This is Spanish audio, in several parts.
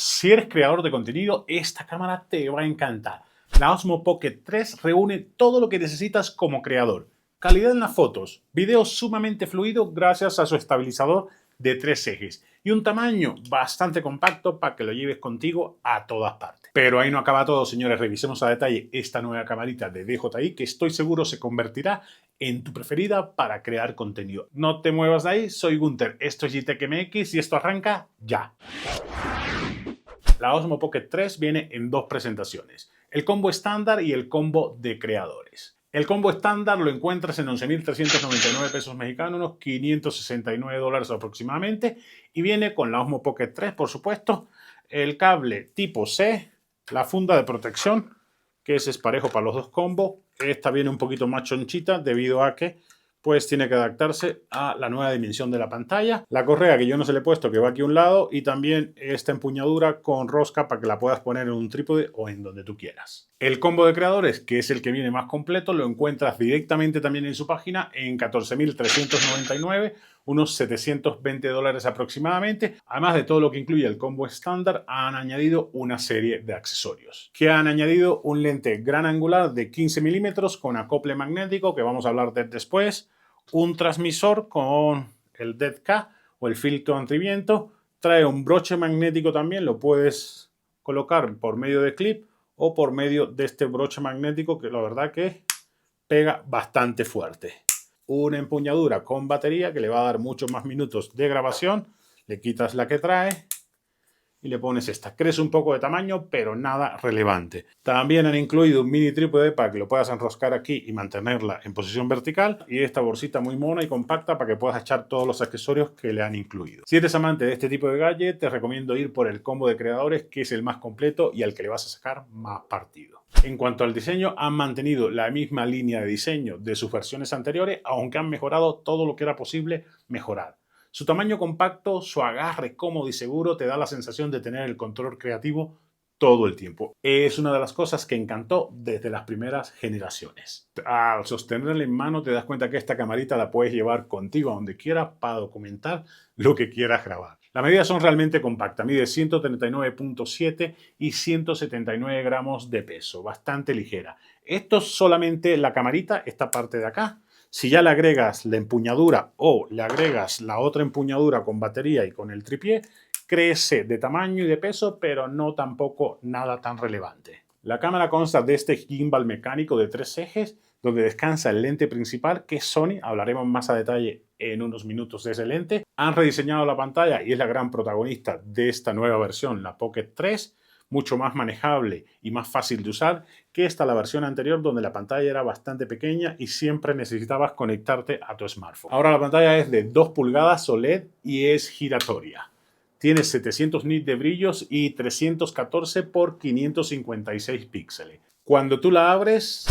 Si eres creador de contenido, esta cámara te va a encantar. La Osmo Pocket 3 reúne todo lo que necesitas como creador. Calidad en las fotos, video sumamente fluido gracias a su estabilizador de 3 ejes y un tamaño bastante compacto para que lo lleves contigo a todas partes. Pero ahí no acaba todo, señores. Revisemos a detalle esta nueva camarita de DJI que estoy seguro se convertirá en tu preferida para crear contenido. No te muevas de ahí, soy Gunter, esto es Gtech MX y esto arranca ya. La Osmo Pocket 3 viene en dos presentaciones, el combo estándar y el combo de creadores. El combo estándar lo encuentras en 11.399 pesos mexicanos, unos 569 dólares aproximadamente, y viene con la Osmo Pocket 3, por supuesto, el cable tipo C, la funda de protección, que es parejo para los dos combos. Esta viene un poquito más chonchita debido a que pues tiene que adaptarse a la nueva dimensión de la pantalla. La correa que yo no se le he puesto, que va aquí a un lado, y también esta empuñadura con rosca para que la puedas poner en un trípode o en donde tú quieras. El combo de creadores, que es el que viene más completo, lo encuentras directamente también en su página en 14.399, unos 720 dólares aproximadamente. Además de todo lo que incluye el combo estándar, han añadido una serie de accesorios. Que han añadido un lente gran angular de 15 milímetros con acople magnético, que vamos a hablar de después, un transmisor con el DED-K o el filtro antiviento, trae un broche magnético también, lo puedes colocar por medio de clip o por medio de este broche magnético que la verdad que pega bastante fuerte. Una empuñadura con batería que le va a dar muchos más minutos de grabación, le quitas la que trae y le pones esta. Crece un poco de tamaño, pero nada relevante. También han incluido un mini trípode para que lo puedas enroscar aquí y mantenerla en posición vertical. Y esta bolsita muy mona y compacta para que puedas echar todos los accesorios que le han incluido. Si eres amante de este tipo de gadget, te recomiendo ir por el combo de creadores, que es el más completo y al que le vas a sacar más partido. En cuanto al diseño, han mantenido la misma línea de diseño de sus versiones anteriores, aunque han mejorado todo lo que era posible mejorar. Su tamaño compacto, su agarre cómodo y seguro te da la sensación de tener el control creativo todo el tiempo. Es una de las cosas que encantó desde las primeras generaciones. Al sostenerla en mano te das cuenta que esta camarita la puedes llevar contigo a donde quieras para documentar lo que quieras grabar. Las medidas son realmente compactas, mide 139.7 y 179 gramos de peso, bastante ligera. Esto es solamente la camarita, esta parte de acá. Si ya le agregas la empuñadura o le agregas la otra empuñadura con batería y con el tripié, crece de tamaño y de peso, pero no tampoco nada tan relevante. La cámara consta de este gimbal mecánico de 3 ejes, donde descansa el lente principal, que es Sony. Hablaremos más a detalle en unos minutos de ese lente. Han rediseñado la pantalla y es la gran protagonista de esta nueva versión, la Pocket 3. Mucho más manejable y más fácil de usar que la versión anterior, donde la pantalla era bastante pequeña y siempre necesitabas conectarte a tu smartphone. Ahora la pantalla es de 2 pulgadas OLED y es giratoria. Tiene 700 nits de brillos y 314 por 556 píxeles. Cuando tú la abres,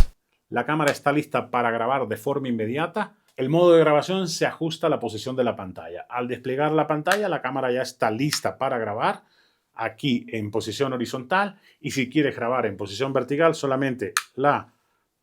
la cámara está lista para grabar de forma inmediata. El modo de grabación se ajusta a la posición de la pantalla. Al desplegar la pantalla, la cámara ya está lista para grabar aquí en posición horizontal, y si quieres grabar en posición vertical solamente la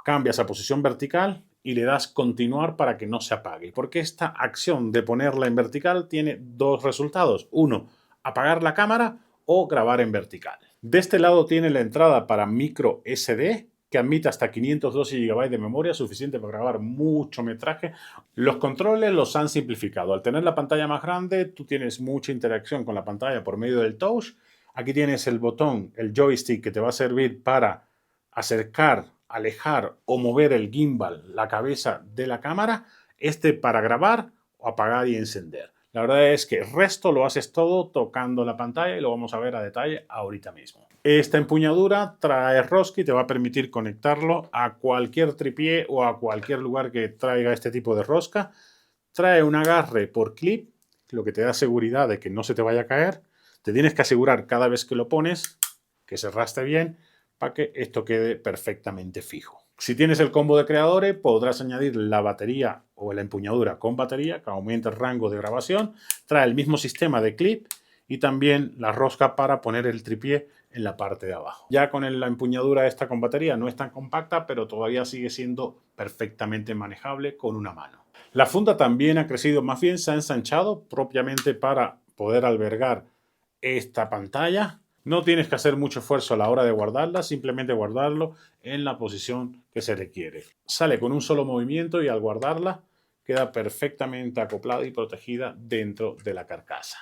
cambias a posición vertical y le das continuar para que no se apague, porque esta acción de ponerla en vertical tiene dos resultados: uno, apagar la cámara, o grabar en vertical. De este lado tiene la entrada para micro SD, que admite hasta 512 GB de memoria, suficiente para grabar mucho metraje. Los controles los han simplificado. Al tener la pantalla más grande, tú tienes mucha interacción con la pantalla por medio del touch. Aquí tienes el botón, el joystick, que te va a servir para acercar, alejar o mover el gimbal, la cabeza de la cámara. Para grabar o apagar y encender. La verdad es que el resto lo haces todo tocando la pantalla y lo vamos a ver a detalle ahorita mismo. Esta empuñadura trae rosca y te va a permitir conectarlo a cualquier tripié o a cualquier lugar que traiga este tipo de rosca. Trae un agarre por clip, lo que te da seguridad de que no se te vaya a caer. Te tienes que asegurar cada vez que lo pones que se arrastre bien para que esto quede perfectamente fijo. Si tienes el combo de creadores, podrás añadir la batería o la empuñadura con batería, que aumenta el rango de grabación. Trae el mismo sistema de clip y también la rosca para poner el tripié en la parte de abajo. Ya con la empuñadura esta con batería no es tan compacta, pero todavía sigue siendo perfectamente manejable con una mano. La funda también ha crecido, más bien se ha ensanchado propiamente para poder albergar esta pantalla. No tienes que hacer mucho esfuerzo a la hora de guardarla, simplemente guardarlo en la posición que se requiere. Sale con un solo movimiento y al guardarla queda perfectamente acoplada y protegida dentro de la carcasa.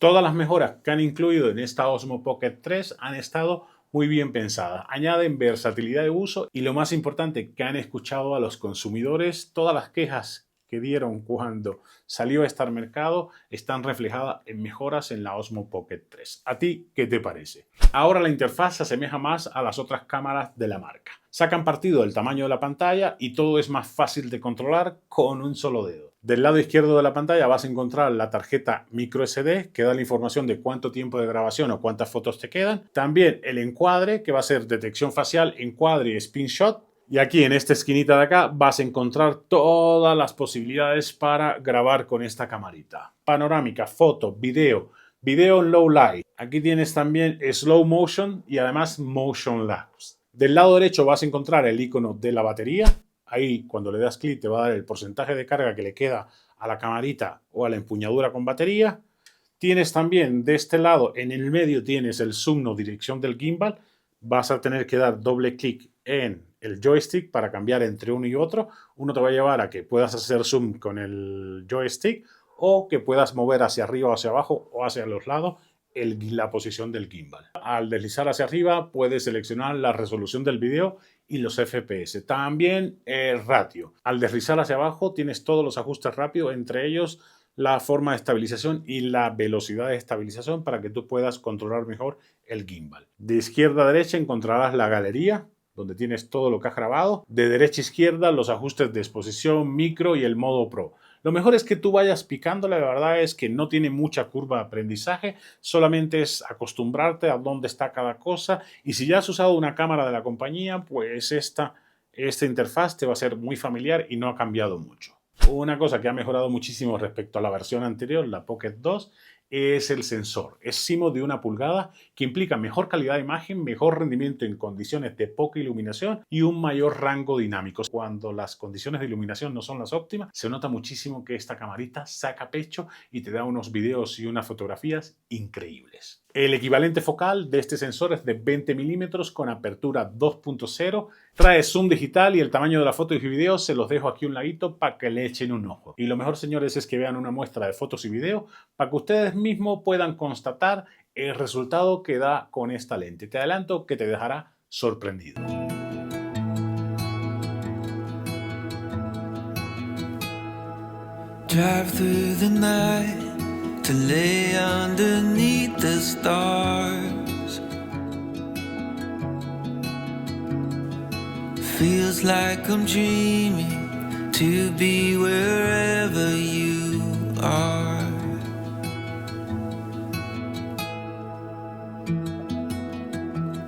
Todas las mejoras que han incluido en esta Osmo Pocket 3 han estado muy bien pensadas. Añaden versatilidad de uso y lo más importante, que han escuchado a los consumidores. Todas las quejas que dieron cuando salió a este mercado están reflejadas en mejoras en la Osmo Pocket 3. ¿A ti qué te parece? Ahora la interfaz se asemeja más a las otras cámaras de la marca. Sacan partido del tamaño de la pantalla y todo es más fácil de controlar con un solo dedo. Del lado izquierdo de la pantalla vas a encontrar la tarjeta microSD que da la información de cuánto tiempo de grabación o cuántas fotos te quedan. También el encuadre, que va a ser detección facial, encuadre y screenshot. Y aquí en esta esquinita de acá vas a encontrar todas las posibilidades para grabar con esta camarita. Panorámica, foto, video en low light. Aquí tienes también slow motion y además motion lapse. Del lado derecho vas a encontrar el icono de la batería. Ahí cuando le das clic te va a dar el porcentaje de carga que le queda a la camarita o a la empuñadura con batería. Tienes también de este lado, en el medio tienes el zoom o dirección del gimbal. Vas a tener que dar doble clic en el joystick para cambiar entre uno y otro. Uno te va a llevar a que puedas hacer zoom con el joystick o que puedas mover hacia arriba o hacia abajo o hacia los lados la posición del gimbal. Al deslizar hacia arriba puedes seleccionar la resolución del video y los FPS. También el ratio. Al deslizar hacia abajo tienes todos los ajustes rápidos, entre ellos la forma de estabilización y la velocidad de estabilización para que tú puedas controlar mejor el gimbal. De izquierda a derecha encontrarás la galería, donde tienes todo lo que has grabado. De derecha a izquierda los ajustes de exposición, micro y el modo Pro. Lo mejor es que tú vayas picándole, la verdad es que no tiene mucha curva de aprendizaje, solamente es acostumbrarte a dónde está cada cosa y si ya has usado una cámara de la compañía, pues esta interfaz te va a ser muy familiar y no ha cambiado mucho. Una cosa que ha mejorado muchísimo respecto a la versión anterior, la Pocket 2, es el sensor. Es CMOS de 1 pulgada que implica mejor calidad de imagen, mejor rendimiento en condiciones de poca iluminación y un mayor rango dinámico. Cuando las condiciones de iluminación no son las óptimas, se nota muchísimo que esta camarita saca pecho y te da unos videos y unas fotografías increíbles. El equivalente focal de este sensor es de 20 milímetros con apertura 2.0. Trae zoom digital y el tamaño de la foto y video se los dejo aquí a un ladito para que le echen un ojo. Y lo mejor, señores, es que vean una muestra de fotos y video para que ustedes mismos puedan constatar el resultado que da con esta lente. Te adelanto que te dejará sorprendido. Drive through the night to lay underneath the stars. Feels like I'm dreaming to be wherever you are.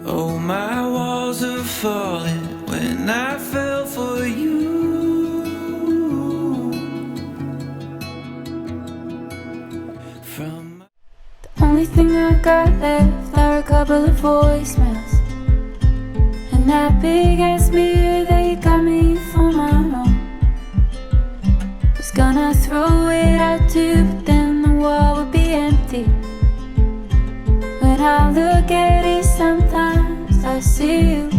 Oh, my walls are falling when I fell for you. Only thing I got left are a couple of voicemails and that big ass mirror that you got me for my room. Was gonna throw it out too, but then the wall would be empty. When I look at it sometimes I see you.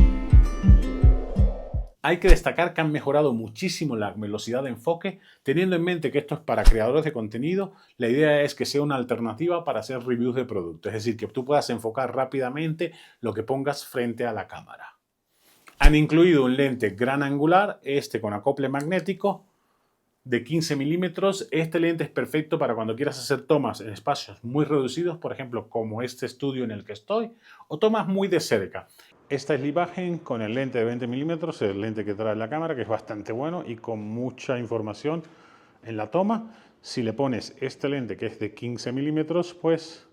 Hay que destacar que han mejorado muchísimo la velocidad de enfoque, teniendo en mente que esto es para creadores de contenido. La idea es que sea una alternativa para hacer reviews de productos, es decir, que tú puedas enfocar rápidamente lo que pongas frente a la cámara. Han incluido un lente gran angular, con acople magnético de 15 milímetros. Este lente es perfecto para cuando quieras hacer tomas en espacios muy reducidos, por ejemplo, como este estudio en el que estoy, o tomas muy de cerca. Esta es la imagen con el lente de 20 milímetros, el lente que trae la cámara, que es bastante bueno y con mucha información en la toma. Si le pones este lente que es de 15 milímetros, pues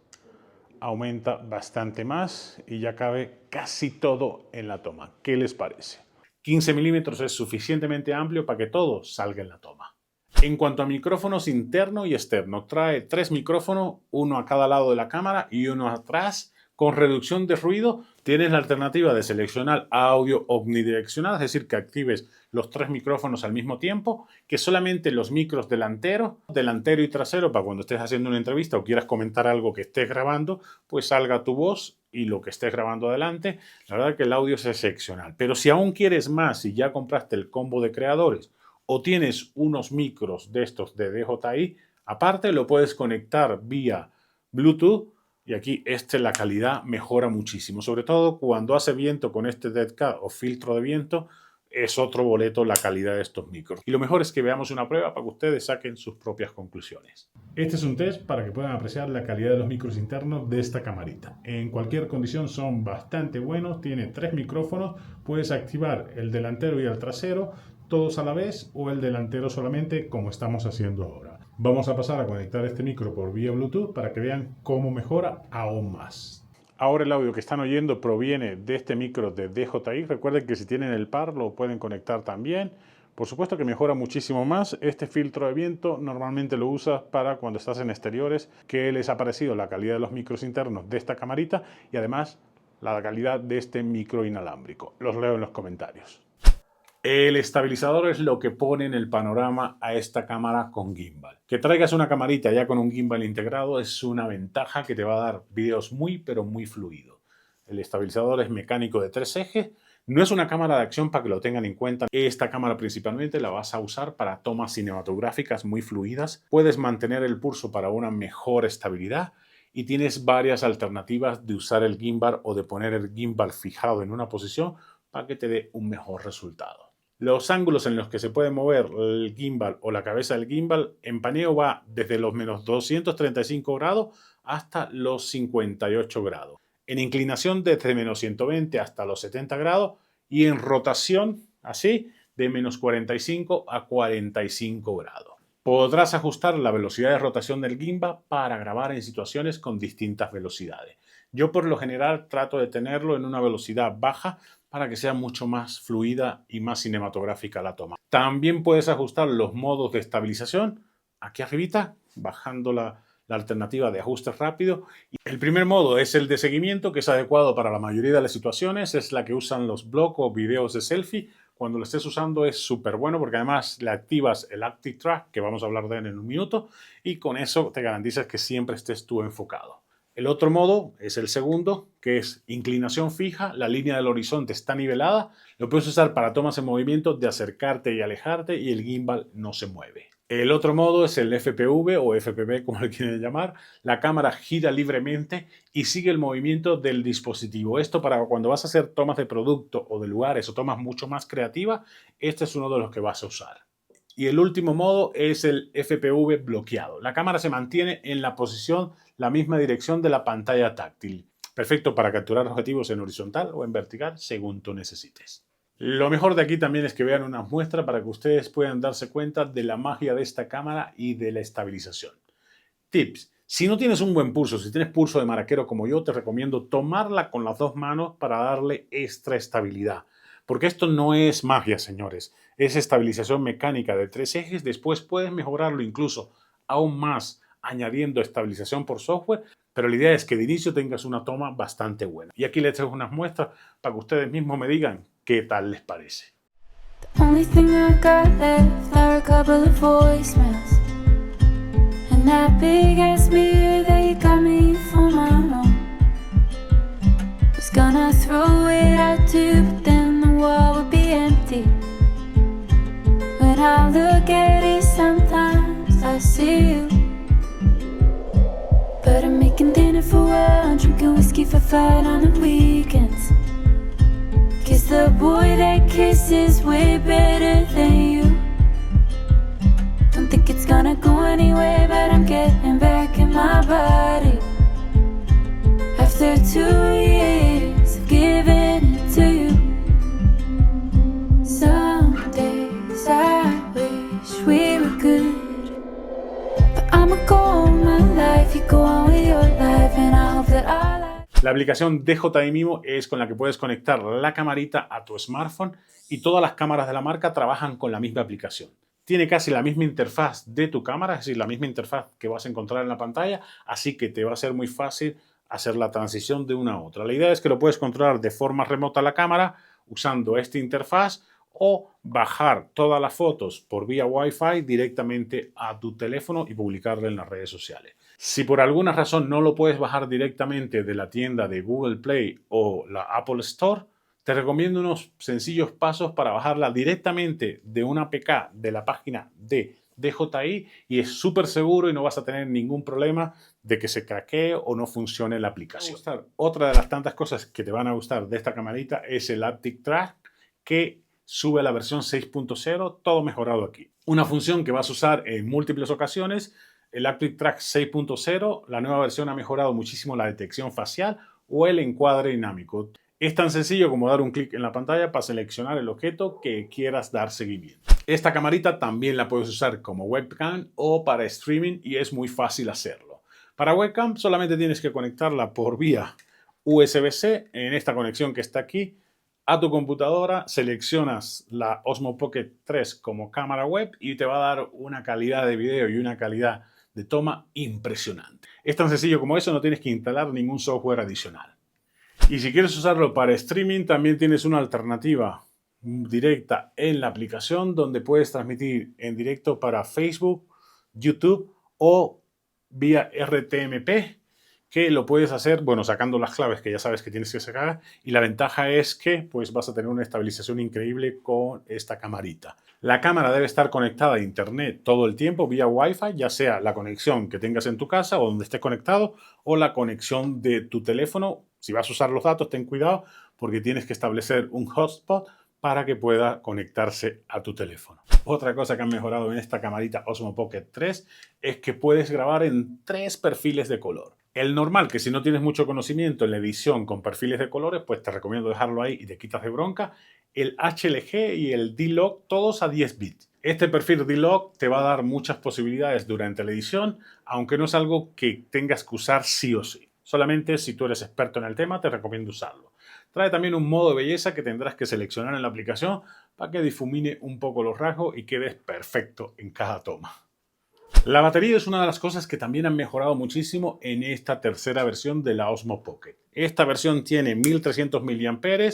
aumenta bastante más y ya cabe casi todo en la toma. ¿Qué les parece? 15 milímetros es suficientemente amplio para que todo salga en la toma. En cuanto a micrófonos interno y externo, trae 3 micrófonos, uno a cada lado de la cámara y uno atrás, Con reducción de ruido tienes la alternativa de seleccionar audio omnidireccional, es decir, que actives los 3 micrófonos al mismo tiempo, que solamente los micros delantero y trasero, para cuando estés haciendo una entrevista o quieras comentar algo que estés grabando, pues salga tu voz y lo que estés grabando adelante. La verdad que el audio es excepcional. Pero si aún quieres más y ya compraste el combo de creadores o tienes unos micros de estos de DJI, aparte lo puedes conectar vía Bluetooth. Y aquí la calidad mejora muchísimo, sobre todo cuando hace viento con este Dead Cat o filtro de viento, es otro boleto la calidad de estos micros. Y lo mejor es que veamos una prueba para que ustedes saquen sus propias conclusiones. Este es un test para que puedan apreciar la calidad de los micros internos de esta camarita. En cualquier condición son bastante buenos, tiene 3 micrófonos, puedes activar el delantero y el trasero, todos a la vez, o el delantero solamente, como estamos haciendo ahora. Vamos a pasar a conectar este micro por vía Bluetooth para que vean cómo mejora aún más. Ahora el audio que están oyendo proviene de este micro de DJI. Recuerden que si tienen el par lo pueden conectar también. Por supuesto que mejora muchísimo más. Este filtro de viento normalmente lo usas para cuando estás en exteriores. ¿Qué les ha parecido la calidad de los micros internos de esta camarita? Y además la calidad de este micro inalámbrico. Los leo en los comentarios. El estabilizador es lo que pone en el panorama a esta cámara con gimbal. Que traigas una camarita ya con un gimbal integrado es una ventaja que te va a dar videos muy pero muy fluidos. El estabilizador es mecánico de 3 ejes. No es una cámara de acción para que lo tengan en cuenta. Esta cámara principalmente la vas a usar para tomas cinematográficas muy fluidas. Puedes mantener el pulso para una mejor estabilidad y tienes varias alternativas de usar el gimbal o de poner el gimbal fijado en una posición para que te dé un mejor resultado. Los ángulos en los que se puede mover el gimbal o la cabeza del gimbal en paneo va desde los menos 235 grados hasta los 58 grados. En inclinación desde menos 120 hasta los 70 grados y en rotación, así, de menos 45 a 45 grados. Podrás ajustar la velocidad de rotación del gimbal para grabar en situaciones con distintas velocidades. Yo por lo general trato de tenerlo en una velocidad baja para que sea mucho más fluida y más cinematográfica la toma. También puedes ajustar los modos de estabilización aquí arribita, bajando la alternativa de ajuste rápido. El primer modo es el de seguimiento, que es adecuado para la mayoría de las situaciones. Es la que usan los blogs o videos de selfie. Cuando lo estés usando es súper bueno porque además le activas el Active Track, que vamos a hablar de él en un minuto, y con eso te garantizas que siempre estés tú enfocado. El otro modo es el segundo, que es inclinación fija, la línea del horizonte está nivelada, lo puedes usar para tomas en movimiento de acercarte y alejarte y el gimbal no se mueve. El otro modo es el FPV o FPV, como le quieren llamar. La cámara gira libremente y sigue el movimiento del dispositivo. Esto para cuando vas a hacer tomas de producto o de lugares o tomas mucho más creativas, este es uno de los que vas a usar. Y el último modo es el FPV bloqueado. La cámara se mantiene en la posición, la misma dirección de la pantalla táctil. Perfecto para capturar objetivos en horizontal o en vertical, según tú necesites. Lo mejor de aquí también es que vean una muestra para que ustedes puedan darse cuenta de la magia de esta cámara y de la estabilización. Tips. Si no tienes un buen pulso, si tienes pulso de maraquero como yo, te recomiendo tomarla con las 2 manos para darle extra estabilidad. Porque esto no es magia, señores. Es estabilización mecánica de 3 ejes. Después puedes mejorarlo incluso aún más añadiendo estabilización por software. Pero la idea es que de inicio tengas una toma bastante buena. Y aquí les traigo unas muestras para que ustedes mismos me digan qué tal les parece. The only thing I got left are a couple of voicemails. And that big ass mirror that you got me for my own. Was gonna throw it out too, but then the wall would be empty. When I look at it sometimes I see you. But I'm making dinner for one, drinking whiskey for 5 on the weekends. Kiss the boy that kisses way better than you. Don't think it's gonna go anywhere, but I'm getting back in my body. After 2 years of giving it to you. Some days I wish we were good, but I'ma go on my life, you go on with your life, and I hope that I like. La aplicación DJI Mimo es con la que puedes conectar la camarita a tu smartphone y todas las cámaras de la marca trabajan con la misma aplicación. Tiene casi la misma interfaz de tu cámara, es decir, la misma interfaz que vas a encontrar en la pantalla, así que te va a ser muy fácil hacer la transición de una a otra. La idea es que lo puedes controlar de forma remota la cámara usando esta interfaz o bajar todas las fotos por vía Wi-Fi directamente a tu teléfono y publicarla en las redes sociales. Si por alguna razón no lo puedes bajar directamente de la tienda de Google Play o la Apple Store, te recomiendo unos sencillos pasos para bajarla directamente de una APK de la página de DJI y es súper seguro y no vas a tener ningún problema de que se craquee o no funcione la aplicación. Otra de las tantas cosas que te van a gustar de esta camarita es el Haptic Track, que sube a la versión 6.0, todo mejorado aquí. Una función que vas a usar en múltiples ocasiones, el Haptic Track 6.0, la nueva versión ha mejorado muchísimo la detección facial o el encuadre dinámico. Es tan sencillo como dar un clic en la pantalla para seleccionar el objeto que quieras dar seguimiento. Esta camarita también la puedes usar como webcam o para streaming y es muy fácil hacerlo. Para webcam solamente tienes que conectarla por vía USB-C en esta conexión que está aquí a tu computadora, seleccionas la Osmo Pocket 3 como cámara web y te va a dar una calidad de video y una calidad de toma impresionante. Es tan sencillo como eso, no tienes que instalar ningún software adicional. Y si quieres usarlo para streaming, también tienes una alternativa directa en la aplicación donde puedes transmitir en directo para Facebook, YouTube o vía RTMP, que lo puedes hacer, bueno, sacando las claves que ya sabes que tienes que sacar, y la ventaja es que pues vas a tener una estabilización increíble con esta camarita. La cámara debe estar conectada a internet todo el tiempo vía Wi-Fi, ya sea la conexión que tengas en tu casa o donde estés conectado o la conexión de tu teléfono. Si vas a usar los datos, ten cuidado porque tienes que establecer un hotspot para que pueda conectarse a tu teléfono. Otra cosa que han mejorado en esta camarita Osmo Pocket 3 es que puedes grabar en 3 perfiles de color. El normal, que si no tienes mucho conocimiento en la edición con perfiles de colores, pues te recomiendo dejarlo ahí y te quitas de bronca. El HLG y el D-Log, todos a 10 bits. Este perfil D-Log te va a dar muchas posibilidades durante la edición, aunque no es algo que tengas que usar sí o sí. Solamente si tú eres experto en el tema, te recomiendo usarlo. Trae también un modo de belleza que tendrás que seleccionar en la aplicación para que difumine un poco los rasgos y quedes perfecto en cada toma. La batería es una de las cosas que también han mejorado muchísimo en esta tercera versión de la Osmo Pocket. Esta versión tiene 1300 mAh,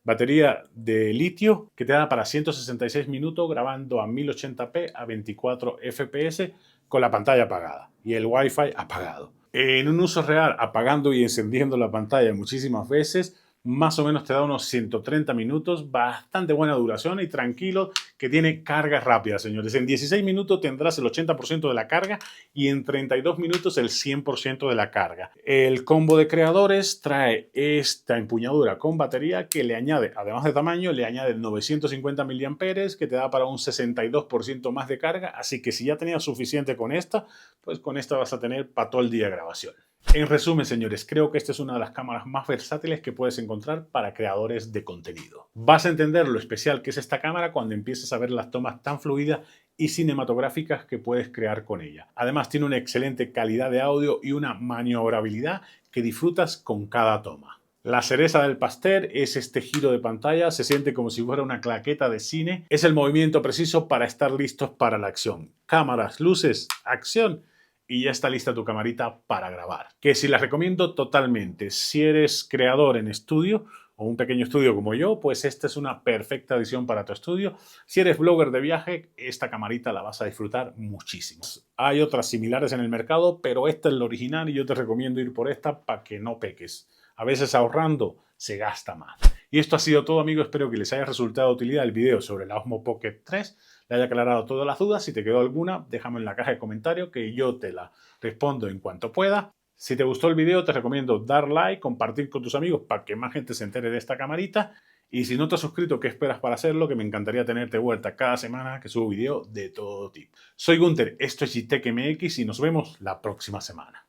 batería de litio que te da para 166 minutos grabando a 1080p a 24 fps con la pantalla apagada y el Wi-Fi apagado. En un uso real, apagando y encendiendo la pantalla muchísimas veces, más o menos te da unos 130 minutos, bastante buena duración y tranquilo que tiene carga rápida, señores. En 16 minutos tendrás el 80% de la carga y en 32 minutos el 100% de la carga. El combo de creadores trae esta empuñadura con batería que le añade, además de tamaño, le añade 950 mAh que te da para un 62% más de carga, así que si ya tenías suficiente con esta, pues con esta vas a tener para todo el día de grabación. En resumen, señores, creo que esta es una de las cámaras más versátiles que puedes encontrar para creadores de contenido. Vas a entender lo especial que es esta cámara cuando empieces a ver las tomas tan fluidas y cinematográficas que puedes crear con ella. Además, tiene una excelente calidad de audio y una maniobrabilidad que disfrutas con cada toma. La cereza del pastel es este giro de pantalla, se siente como si fuera una claqueta de cine. Es el movimiento preciso para estar listos para la acción. Cámaras, luces, acción. Y ya está lista tu camarita para grabar. Que si la recomiendo totalmente. Si eres creador en estudio o un pequeño estudio como yo, pues esta es una perfecta edición para tu estudio. Si eres blogger de viaje, esta camarita la vas a disfrutar muchísimo. Hay otras similares en el mercado, pero esta es la original y yo te recomiendo ir por esta para que no peques. A veces ahorrando se gasta más. Y esto ha sido todo, amigos. Espero que les haya resultado de utilidad el video sobre la Osmo Pocket 3. Le haya aclarado todas las dudas. Si te quedó alguna, déjame en la caja de comentarios que yo te la respondo en cuanto pueda. Si te gustó el video, te recomiendo dar like, compartir con tus amigos para que más gente se entere de esta camarita. Y si no te has suscrito, ¿qué esperas para hacerlo? Que me encantaría tenerte de vuelta cada semana que subo video de todo tipo. Soy Gunter, esto es GTech MX y nos vemos la próxima semana.